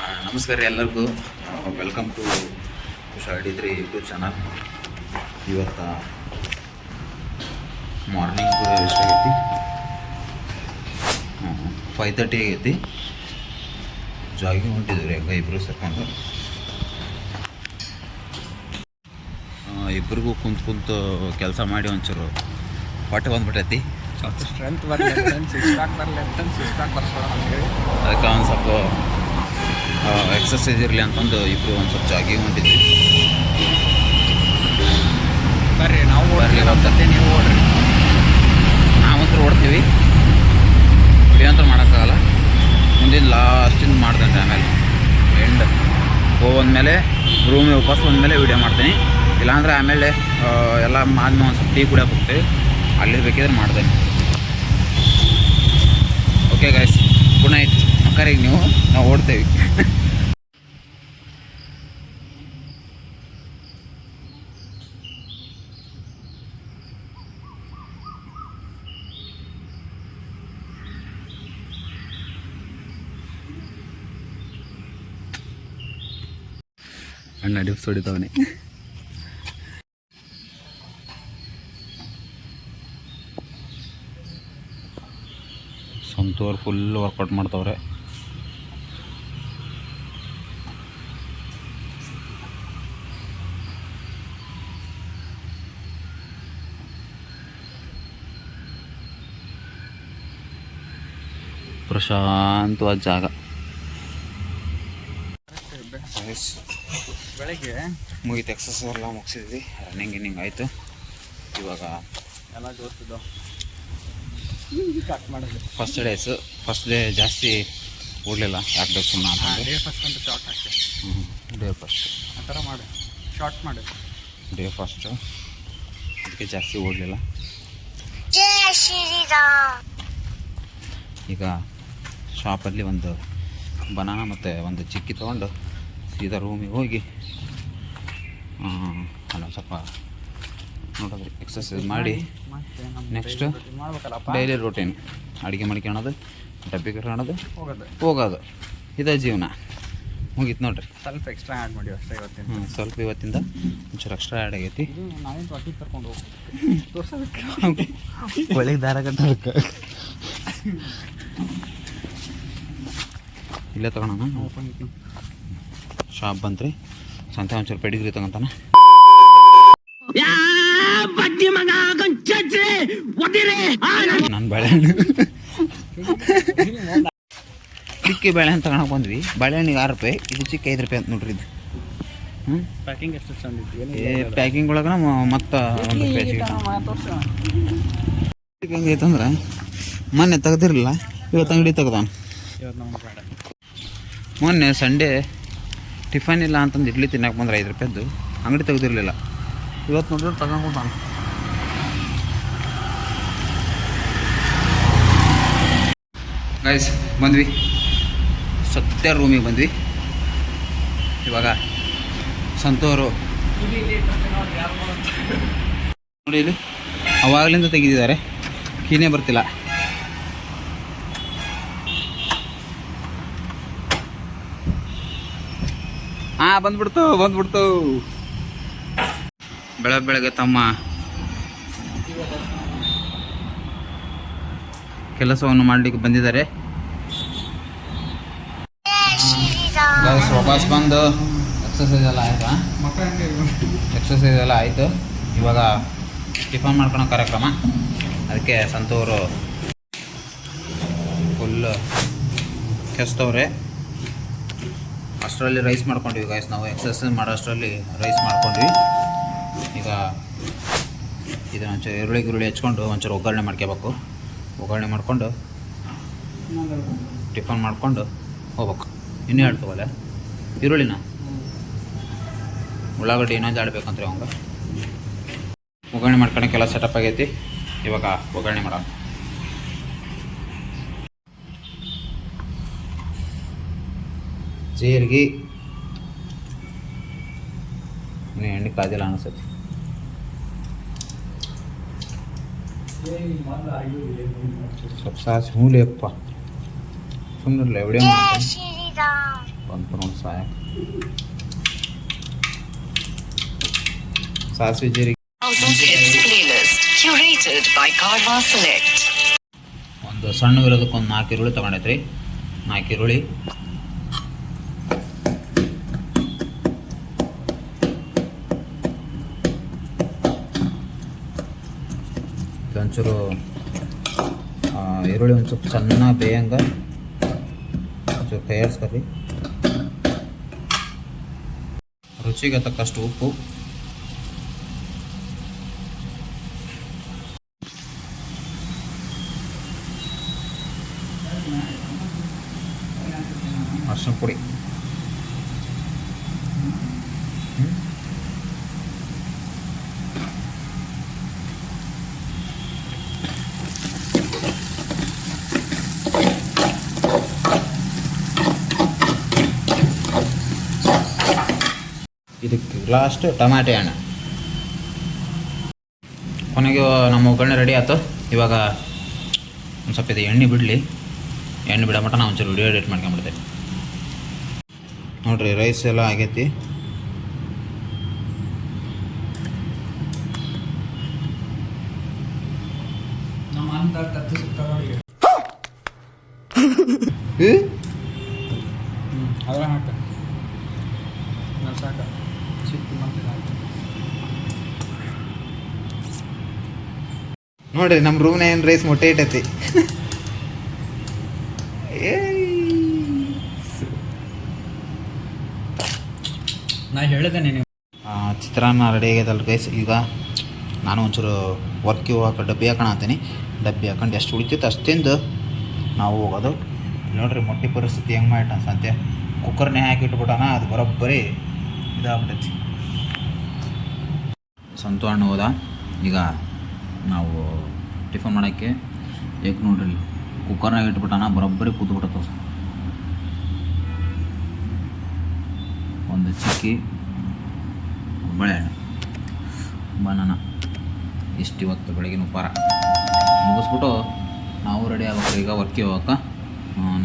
ನಮಸ್ಕಾರ ರೀ ಎಲ್ಲರಿಗೂ. Welcome to Kushal YouTube channel. ಇವತ್ತು ಮಾರ್ನಿಂಗ್ ಎಷ್ಟಾಗೈತಿ? 5:30 ಆಗೈತಿ. ಜಾಗಿಂಗ್ ಹೊಂಟಿದ್ವಿ ರೀ, ಹಂಗೆ ಇಬ್ಬರು ಸೇರ್ಕೊಂಡು. ಇಬ್ಬರಿಗೂ ಕುಂತು ಕೆಲಸ ಮಾಡಿ ಒಂಚೂರು ಹೊಟ್ಟೆ ಬಂದ್ಬಿಟ್ಟೈತಿ. ಸ್ವಲ್ಪ ಸ್ಟ್ರೆಂತ್ ಬರಲಿ, ಸಿಕ್ಸ್ ಪ್ಯಾಕ್ ಬರಲಿ ಅಂತ ಬರ್ಸೋಣ ಅಂತೇಳಿ ಅದಕ್ಕೆ ಒಂದು ಸ್ವಲ್ಪ ಎಕ್ಸಸೈಸ್ ಇರಲಿ ಅಂತಂದು ಇಬ್ಬರು ಒಂದು ಸ್ವಲ್ಪ ಜಾಗಿಂಗ್ ಹೊಂಟಿದ್ವಿ. ಬರ್ರಿ, ನಾವು ಓಡ್ರಿ, ಬರ್ಲಿ, ನೀವು ಓಡ್ರಿ. ನಾವಂತೂ ಓಡ್ತೀವಿ, ವಿಡಿಯೋ ಅಂತೂ ಮಾಡೋಕ್ಕಾಗಲ್ಲ. ಮುಂದಿನ ಲಾಸ್ಟಿಂದ ಮಾಡ್ತೇನೆ, ಆಮೇಲೆ ಎಂಡ್ ಹೋಗ್ಬಂದ್ಮೇಲೆ ರೂಮಿಗೆ ವಾಪಸ್ ಬಂದಮೇಲೆ ವೀಡಿಯೋ ಮಾಡ್ತೀನಿ. ಇಲ್ಲಾಂದರೆ ಆಮೇಲೆ ಎಲ್ಲ ಆದ್ಮೇಲೆ ಒಂದು ಸ್ವಲ್ಪ ಟೀ ಕುಡಿಯೋಕೆ ಹೋಗ್ತೀವಿ, ಅಲ್ಲಿ ಬೇಕಿದ್ರೆ ಮಾಡ್ತೇನೆ. Okay guys, good night. ಮಕ್ಕರಿಗೆ ನೀವು, ನಾವು ಓಡ್ತೇವೆ. ಅಣ್ಣ ಡಿಪ್ಸ್ ಹೊಡಿತವನೆ. ಸಂತೂರ್ ಫುಲ್ ವರ್ಕೌಟ್ ಮಾಡ್ತವ್ರೆ. ಪ್ರಶಾಂತವಾದ ಜಾಗ. ಬೆಳಗ್ಗೆ ಮುಗಿತು, ಎಕ್ಸಸೈಸ್ ಎಲ್ಲ ಮುಗಿಸಿದ್ವಿ, ರನ್ನಿಂಗ್ ಆಯಿತು. ಇವಾಗ ಎಲ್ಲ ಜೋತಿದ್ದು ಕಟ್ ಮಾಡೋದು. ಫಸ್ಟ್ ಡೇ ಜಾಸ್ತಿ ಓಡಲಿಲ್ಲ, ಯಾಕೆ ಬೇಕು ಸುಮ್ಮನೆ ಅಂತಂದು. ಡೇ ಫಸ್ಟ್ ಅಂತ ಶಾರ್ಟ್ ಹಾಕಿ. ಡೇ ಫಸ್ಟ್ ಆ ಥರ ಮಾಡಿ, ಶಾರ್ಟ್ ಮಾಡಿ. ಡೇ ಫಸ್ಟು ಅದಕ್ಕೆ ಜಾಸ್ತಿ ಓಡಲಿಲ್ಲ. ಈಗ ಶಾಪಲ್ಲಿ ಒಂದು ಬನಾನಾ ಮತ್ತು ಒಂದು ಚಿಕ್ಕಿ ತೊಗೊಂಡು ಸೀದಾ ರೂಮಿಗೆ ಹೋಗಿ ಅಲ್ಲೊಂದು ಸ್ವಲ್ಪ ನೋಡಿದ್ರಿ ಎಕ್ಸಸೈಸ್ ಮಾಡಿ ನೆಕ್ಸ್ಟ್ ಡೈಲಿ ರೂಟೀನ್ ಅಡುಗೆ ಮಾಡ್ಕೊಳ್ಳೋದು, ಡಬ್ಬಿ ಕರ್ಕೊಳ್ಳೋದು, ಹೋಗೋದು. ಇದೇ ಜೀವನ ಮುಗೀತು ನೋಡ್ರಿ. ಸ್ವಲ್ಪ ಎಕ್ಸ್ಟ್ರಾ ಆ್ಯಡ್ ಮಾಡಿ ಅಷ್ಟೇ ಇವತ್ತಿನ. ಸ್ವಲ್ಪ ಇವತ್ತಿಂದ ಒಂಚೂರು ಎಕ್ಸ್ಟ್ರಾ ಆ್ಯಡ್ ಆಗೈತಿ. ನಾವೇನು ರೊಟ್ಟಿ ಕರ್ಕೊಂಡು ಹೋಗ್ಬೇಕು, ತೋರ್ಸೋದಕ್ಕೆ ಒಳಗೆ ದಾರ ಕಟ್ಟಬೇಕು. ಇಲ್ಲೇ ತಗೊಳೋಣ. ಶಾಪ್ ಬಂತ್ರಿ, ಸಂತೆ ಒಂಚೂರು ಪೆಡಿಗ್ರಿ ತಗೊಂತಾನೆ. ನನ್ನ ಬಾಳೆಹಣ್ಣು ಚಿಕ್ಕಿ ಬಾಳೆಹಣ್ಣು ತಗೊಳಕ್ ಬಂದ್ವಿ. ಬಾಳೆಹಣ್ಣಿಗೆ 6 ರೂಪಾಯಿ, ಇದು ಚಿಕ್ಕ 5 ರೂಪಾಯಿ ಅಂತ ನೋಡ್ರಿ. ಇದು ಪ್ಯಾಕಿಂಗ್ ಎಷ್ಟು ಚಂದ ಪ್ಯಾಕಿಂಗ್ ಒಳಗನ ಮತ್ತು 1 ರೂಪಾಯಿ ಹೆಂಗೈತಂದ್ರೆ ಮೊನ್ನೆ ತೆಗ್ದಿರಲಿಲ್ಲ, ಇವತ್ತು ಅಂಗಡಿ ತೆಗ್ದಾನ. ಮೊನ್ನೆ ಸಂಡೇ ಟಿಫನ್ ಇಲ್ಲ ಅಂತಂದು ಇಡ್ಲಿ ತಿನ್ನಕ್ಕೆ ಬಂದ್ರೆ 5 ರೂಪಾಯಿದ್ದು ಅಂಗಡಿ ತೆಗ್ದಿರಲಿಲ್ಲ. ಇವತ್ತು ನೋಡಿದ್ರೆ ತಗೊಂಡ್ಬಿಟ್ಟಾನ. ಗೈಸ್ ಬಂದ್ವಿ, ಸತ್ಯ ರೂಮಿಗೆ ಬಂದ್ವಿ. ಇವಾಗ ಸಂತೂರು ನೋಡಿ, ಇಲ್ಲಿ ಅವಾಗಲಿಂದ ತೆಗೆದಿದ್ದಾರೆ, ಕೀನೇ ಬರ್ತಿಲ್ಲ. ಬಂದ್ಬಿಡ್ತು. ಬೆಳಗ್ಗೆ ತಮ್ಮ ಕೆಲಸವನ್ನು ಮಾಡಲಿಕ್ಕೆ ಬಂದಿದ್ದಾರೆ. ವಾಪಸ್ ಬಂದು ಎಕ್ಸಸೈಸ್ ಎಲ್ಲ ಆಯಿತು. ಇವಾಗ ಟಿಫನ್ ಮಾಡ್ಕೊಳೋ ಕಾರ್ಯಕ್ರಮ. ಅದಕ್ಕೆ ಸಂತೂರು ಫುಲ್ ಕೆಸ್ತವ್ರೆ. ಅಷ್ಟರಲ್ಲಿ ರೈಸ್ ಮಾಡ್ಕೊಂಡ್ವಿ ಗೈಸ್. ನಾವು ಎಕ್ಸಸೈಸ್ ಮಾಡೋ ಅಷ್ಟರಲ್ಲಿ ರೈಸ್ ಮಾಡ್ಕೊಂಡ್ವಿ. ಈಗ ಇದನ್ನ ಒಂಚೂರು ಈರುಳ್ಳಿ ಹೆಚ್ಕೊಂಡು ಒಂಚೂರು ಒಗ್ಗರಣೆ ಮಾಡ್ಕೋಬೇಕು. ಒಗ್ಗರಣೆ ಮಾಡ್ಕೊಂಡು ಟಿಫನ್ ಮಾಡ್ಕೊಂಡು ಹೋಗ್ಬೇಕು. ಇನ್ನೂ ಹೇಳ್ತವಲ್ಲ ಈರುಳ್ಳಿನ, ಉಳ್ಳಾಗಡ್ಡಿ ಇನ್ನೊಂದು ಆಡ್ಬೇಕಂದ್ರೆ ಅವಂಗ. ಒಗ್ಗರಣೆ ಮಾಡ್ಕೊಳಕ್ಕೆಲ್ಲ ಸೆಟಪ್ ಆಗೈತಿ. ಇವಾಗ ಒಗ್ಗರಣೆ ಮಾಡೋಣ. ಜೀರಿಗೆ ಇನ್ನೂ ಎಣ್ಣೆ ಕಾದಿಲ್ಲ ಅನಿಸುತ್ತೆ. ಸ್ವಲ್ಪ ಸಾಸಿ ಹೂಲೆಪ್ಪ ಸುಮ್ಮನೆ ವಿಡಿಯೋ ಬಂತು ನೋಡಿ ಸಾಯಕ್ಕೆ. ಸಾಸಿವೆ ಜೀರಿಗೆ ಒಂದು ಸಣ್ಣ ಇರೋದಕ್ಕೆ ಒಂದು 4 ಈರುಳ್ಳಿ ತೊಗೊಂಡೈತ್ರಿ. 4 ಈರುಳ್ಳಿ, ಒಂಚೂರು ಈರುಳ್ಳಿ ಒಂದು ಸ್ವಲ್ಪ ಚೆನ್ನಾಗಿ ಬೇಯಂಗ ಒಂಚೂರು ಕೈ ಆಡಿಸ್ಕೊರಿ. ರುಚಿಗೆ ತಕ್ಕಷ್ಟು ಉಪ್ಪು, ಅರಿಶಿನ ಪುಡಿ, ಇದಕ್ಕೆ ಲಾಸ್ಟ್ ಟಮಾಟೆ ಹಣ್ಣು. ಕೊನೆಗೆ ನಮ್ಮ ಒಗ್ಗರಣೆ ರೆಡಿ ಆಯ್ತು. ಇವಾಗ ಒಂದು ಸ್ವಲ್ಪ ಇದು ಎಣ್ಣೆ ಬಿಡಲಿ. ಎಣ್ಣೆ ಬಿಡೋ ಮಟ್ಟ ನಾವು ಒಂಚೂರು ವಿಡಿಯೋ ಎಡಿಟ್ ಮಾಡ್ಕೊಂಬಿಡ್ತೇವೆ. ನೋಡಿರಿ ರೈಸ್ ಎಲ್ಲ ಆಗೈತಿ. ನಮ್ಮ ಅಂತ ತತ್ತು ಸಿಗ್ತಾವ ನೋಡಿ. ಅದ್ರ ಹಾಕ ಸಾಕ ಸಿಕ್ತು ಮತ್ತೆ ನೋಡ್ರಿ ನಮ್ಮ ರೂಮ್ನ ಏನು ರೈಸ್ ಮೊಟ್ಟೆ ಇಟ್ಟೈತಿ. ನಾ ಹೇಳಿದೆ ನೀನು. ಚಿತ್ರಾನ್ನ ರೆಡಿ ಆಗೈತಲ್ಲ ರೈಸ್. ಈಗ ನಾನು ಒಂಚೂರು ವರ್ಕಿ ಹೋಗಕ್ಕೆ ಡಬ್ಬಿ ಹಾಕೋಣತ್ತೀನಿ. ಡಬ್ಬಿ ಹಾಕೊಂಡು ಎಷ್ಟು ಉಳಿತೈತೆ ಅಷ್ಟಿಂದು ನಾವು ಹೋಗೋದು. ನೋಡ್ರಿ ಮೊಟ್ಟೆ ಪರಿಸ್ಥಿತಿ ಹೆಂಗೆ ಮಾಡಿಟ್ಟ ಸಂತೆ. ಕುಕ್ಕರ್ನೇ ಹಾಕಿ ಇಟ್ಬಿಟ್ಟಾನ, ಅದು ಬರೋಬ್ಬರಿ ಇದಾಗ್ಬಿಟ್ಟೈತಿ. ಸಂತು ಹಣ್ಣು ಹೋದ. ಈಗ ನಾವು ಟಿಫನ್ ಮಾಡೋಕ್ಕೆ ಏಕೆ ನೋಡ್ರಿ ಕುಕ್ಕರ್ನಾಗ ಇಟ್ಬಿಟ್ಟಾನ, ಬರೋಬ್ಬರಿ ಕೂತ್ಬಿಟ್ಟದ. ಒಂದು ಚಿಕ್ಕಿ, ಬಾಳೆಹಣ್ಣು, ಬನಾನ, ಇಷ್ಟು ಇವತ್ತು ಬೆಳಗಿನ ಉಪಹಾರ ಮುಗಿಸ್ಬಿಟ್ಟು ನಾವು ರೆಡಿ ಆಗ್ಬೇಕು. ಈಗ ವರ್ಕಿ ಹೋಗಕ್ಕೆ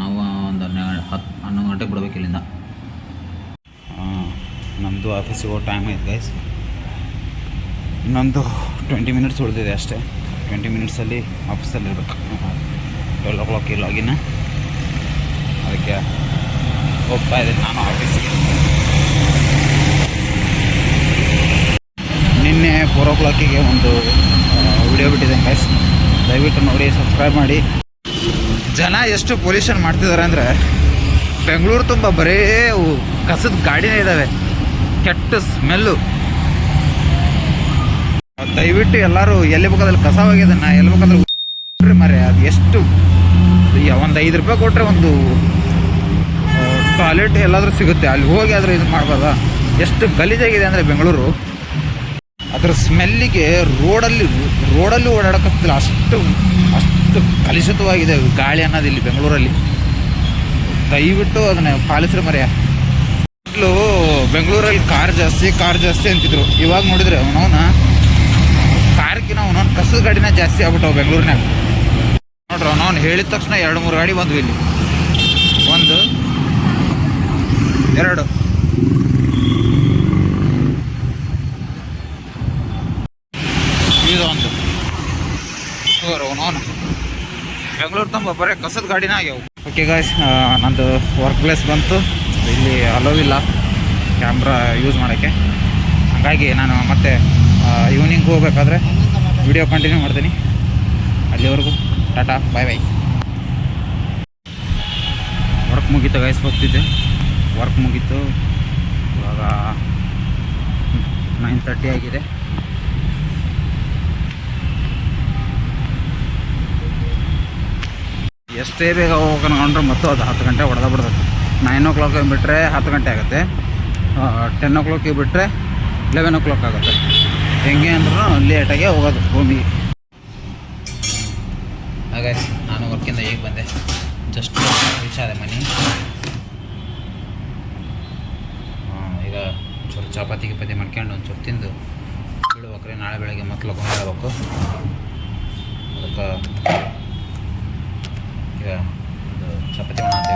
ನಾವು ಒಂದು 11 ಗಂಟೆಗೆ ಬಿಡ್ಬೇಕು ಇಲ್ಲಿಂದ. ನಮ್ಮದು ಆಫೀಸಿಗೆ ಹೋಗೋ ಟೈಮ್ ಐತೆ ಗೈಸ್. ಇನ್ನೊಂದು 20 ಮಿನಿಟ್ಸ್ ಉಳಿದಿದೆ ಅಷ್ಟೇ. 20 ಮಿನಿಟ್ಸಲ್ಲಿ ಆಫೀಸಲ್ಲಿ ಇರಬೇಕು. 12 o'clock ಲಾಗಿನ. ಅದಕ್ಕೆ ಹೋಗ್ತಾ ಇದ್ದೀನಿ ನಾನು ಆಫೀಸಿಗೆ. ನಿನ್ನೆ 4 o'clock ಒಂದು ವಿಡಿಯೋ ಬಿಟ್ಟಿದ್ದೇನೆ ಗೈಸ್, ದಯವಿಟ್ಟು ನೋಡಿ, ಸಬ್ಸ್ಕ್ರೈಬ್ ಮಾಡಿ. ಜನ ಎಷ್ಟು ಪೊಲ್ಯೂಷನ್ ಮಾಡ್ತಿದ್ದಾರೆ ಅಂದರೆ, ಬೆಂಗಳೂರು ತುಂಬ ಬರೀ ಕಸದ ಗಾಡಿನೇ ಇದ್ದಾವೆ, ಕೆಟ್ಟ ಸ್ಮೆಲ್ಲು. ದಯವಿಟ್ಟು ಎಲ್ಲರೂ ಎಲ್ಲಿ ಬೇಕಾದಲ್ಲಿ ಕಸ ಹೋಗಿದೆ, ನಾ ಎಲ್ಲಿ ಬೇಕಾದ್ರೆ ಮರೆ. ಅದು ಎಷ್ಟು ಒಂದು 5 ರೂಪಾಯಿ ಕೊಟ್ಟರೆ ಒಂದು ಟಾಯ್ಲೆಟ್ ಎಲ್ಲಾದರೂ ಸಿಗುತ್ತೆ, ಅಲ್ಲಿ ಹೋಗಿ ಆದರೂ ಇದು ಮಾಡ್ಬೋದ. ಎಷ್ಟು ಗಲೀಜಾಗಿದೆ ಅಂದರೆ ಬೆಂಗಳೂರು. ಅದರ ಸ್ಮೆಲ್ಲಿಗೆ ರೋಡಲ್ಲಿ ಓಡಾಡೋಕ್ಕಾಗ್ತಿಲ್ಲ, ಅಷ್ಟು ಕಲುಷಿತವಾಗಿದೆ ಗಾಳಿ ಅನ್ನೋದು ಇಲ್ಲಿ ಬೆಂಗಳೂರಲ್ಲಿ. ದಯವಿಟ್ಟು ಅದನ್ನು ಪಾಲಿಸ್ರೆ ಮರೆಯ. ಮೊದಲು ಬೆಂಗಳೂರಲ್ಲಿ ಕಾರ್ ಜಾಸ್ತಿ ಅಂತಿದ್ರು. ಇವಾಗ ನೋಡಿದ್ರೆ ಅವನವನ ಕಾರ್ಕಿನ ಅವನವನು ಕಸದ ಗಾಡಿನ ಜಾಸ್ತಿ ಆಗ್ಬಿಟ್ಟವು ಬೆಂಗಳೂರಿನಾಗ. ನೋಡ್ರಿ ಅವನವನು ಹೇಳಿದ ತಕ್ಷಣ 2-3 ಗಾಡಿ ಬಂದ್ವು ಇಲ್ಲಿ. 1 2 ಇದೊಂದು ಅವನವನು ಬೆಂಗಳೂರು ತುಂಬ ಬರೀ ಕಸದ ಗಾಡಿನ ಆಗ್ಯಾವು. ಓಕೆ ಗಾಯ್ಸ್, ನಂದು ವರ್ಕ್ ಪ್ಲೇಸ್ ಬಂತು. ಇಲ್ಲಿ ಅಲೋವಿಲ್ಲ ಕ್ಯಾಮ್ರಾ ಯೂಸ್ ಮಾಡೋಕ್ಕೆ. ಹಾಗಾಗಿ ನಾನು ಮತ್ತೆ ಈವ್ನಿಂಗ್ ಹೋಗ್ಬೇಕಾದ್ರೆ ವಿಡಿಯೋ ಕಂಟಿನ್ಯೂ ಮಾಡ್ತೀನಿ. ಅಲ್ಲಿವರೆಗೂ ಟಾಟಾ, ಬಾಯ್ ಬಾಯ್. ವರ್ಕ್ ಮುಗೀತು ಗೈಸ್, ಹೋಗ್ತಿದ್ದೆ. ವರ್ಕ್ ಮುಗೀತು. ಇವಾಗ 9:30 ಆಗಿದೆ. ಎಷ್ಟೇ ಬೇಗ ಹೋಗ್ಕೊಂಡ್ರೆ ಮತ್ತು ಅದು 10 ಗಂಟೆ ಹೊಡೆದ ಬಿಡ್ತದೆ. 9 o'clock ಬಿಟ್ಟರೆ 10 ಗಂಟೆ ಆಗುತ್ತೆ. 10 o'clock ಬಿಟ್ಟರೆ 11 o'clock ಆಗುತ್ತೆ. ಹೆಂಗೆ ಅಂದ್ರೂ ಲೇಟಾಗೆ ಹೋಗೋದು ರೂಮಿಗೆ. ಹಾಗೆ ನಾನು ವರ್ಕಿಂದ ಈಗ ಬಂದೆ. ಜಸ್ಟ್ ರೀಚ್ ಆದೆ ಮನೆ. ಈಗ ಒಂಚೂರು ಚಪಾತಿ ಮಾಡ್ಕೊಂಡು ಒಂಚೂರು ತಿಂದು ಬೀಳ್ಬೇಕ್ರಿ. ನಾಳೆ ಬೆಳಗ್ಗೆ ಮತ್ತೆ ಲಗ್ನ ಹೇಳ್ಬೇಕು. ಅದಕ್ಕೆ ಈಗ ಒಂದು ಚಪಾತಿ ಮಾಡೋಣ.